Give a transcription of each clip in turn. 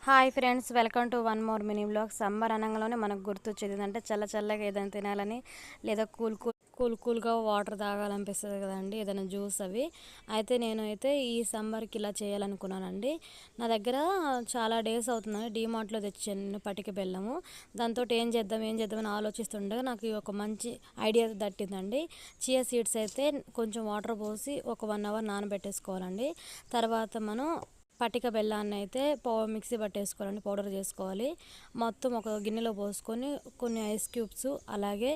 Hi friends, welcome to one more mini blog. Summer అనగానే మనకు గుర్తొచ్చేది ఏంటంటే చల్లగా ఏదైనా తినాలని, లేదా కూల్గా వాటర్ తాగాలనిపిస్తుంది కదండి, ఏదైనా జ్యూస్ అవి. అయితే నేనైతే ఈ సమ్మర్కి ఇలా చేయాలనుకున్నానండి. నా దగ్గర చాలా డేస్ అవుతుందని డీమార్ట్లో తెచ్చాను నేను పటిక బెల్లము. దాంతో ఏం చేద్దామని ఆలోచిస్తుండగా నాకు ఒక మంచి ఐడియా దట్టిందండి. చియా సీడ్స్ అయితే కొంచెం వాటర్ పోసి ఒక 1 అవర్ నానబెట్టేసుకోవాలండి. తర్వాత మనం పటిక బెల్లాన్ని అయితే మిక్సీ పట్టేసుకోవాలండి, పౌడర్ చేసుకోవాలి. మొత్తం ఒక గిన్నెలో పోసుకొని కొన్ని ఐస్ క్యూబ్స్, అలాగే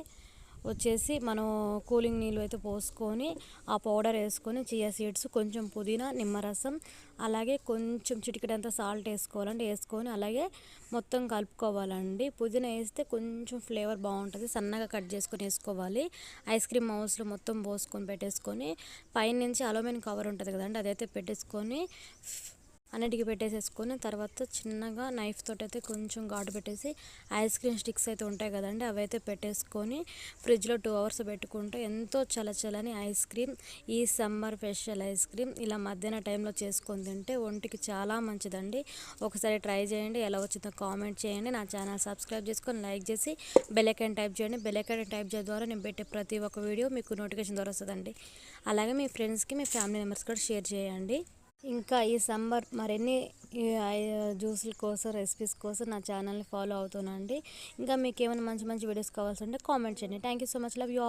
వచ్చేసి మనం కూలింగ్ నీళ్ళు అయితే పోసుకొని ఆ పౌడర్ వేసుకొని చియా సీడ్స్, కొంచెం పుదీనా, నిమ్మరసం, అలాగే కొంచెం చిటికెడంత సాల్ట్ వేసుకోవాలండి. వేసుకొని అలాగే మొత్తం కలుపుకోవాలండి. పుదీనా వేస్తే కొంచెం ఫ్లేవర్ బాగుంటుంది. సన్నగా కట్ చేసుకొని వేసుకోవాలి. ఐస్ క్రీమ్ మౌస్లో మొత్తం పోసుకొని పెట్టేసుకొని పైనుంచి అల్యూమినియం కవర్ ఉంటుంది కదండి, అదైతే పెట్టేసుకొని అన్నిటికీ పెట్టేసేసుకొని తర్వాత చిన్నగా నైఫ్ తోటి అయితే కొంచెం ఘాటు పెట్టేసి ఐస్ క్రీమ్ స్టిక్స్ అయితే ఉంటాయి కదండి, అవి అయితే పెట్టేసుకొని ఫ్రిడ్జ్లో 2 అవర్స్ పెట్టుకుంటే ఎంతో చల్లచల్లని ఐస్ క్రీమ్, ఈ సమ్మర్ స్పెషల్ ఐస్ క్రీమ్ ఇలా మధ్యాహ్న టైంలో చేసుకొని తింటే ఒంటికి చాలా మంచిదండి. ఒకసారి ట్రై చేయండి, ఎలా వచ్చిందో కామెంట్ చేయండి. నా ఛానల్ సబ్స్క్రైబ్ చేసుకొని లైక్ చేసి బెల్ ఐకాన్ టైప్ చేయండి. బెల్ ఐకాన్ టైప్ చేయడం ద్వారా నేను పెట్టే ప్రతి ఒక్క వీడియో మీకు నోటిఫికేషన్ ద్వారా వస్తుందండి. అలాగే మీ ఫ్రెండ్స్కి, మీ ఫ్యామిలీ మెంబర్స్ కూడా షేర్ చేయండి. ఇంకా ఈ సమ్మర్ మరిన్ని జ్యూసుల కోసం, రెసిపీస్ కోసం నా ఛానల్ని ఫాలో అవుతానండి. ఇంకా మీకు ఏమైనా మంచి వీడియోస్ కావాల్సి ఉంటే కామెంట్ చేయండి. Thank you so much. Love you.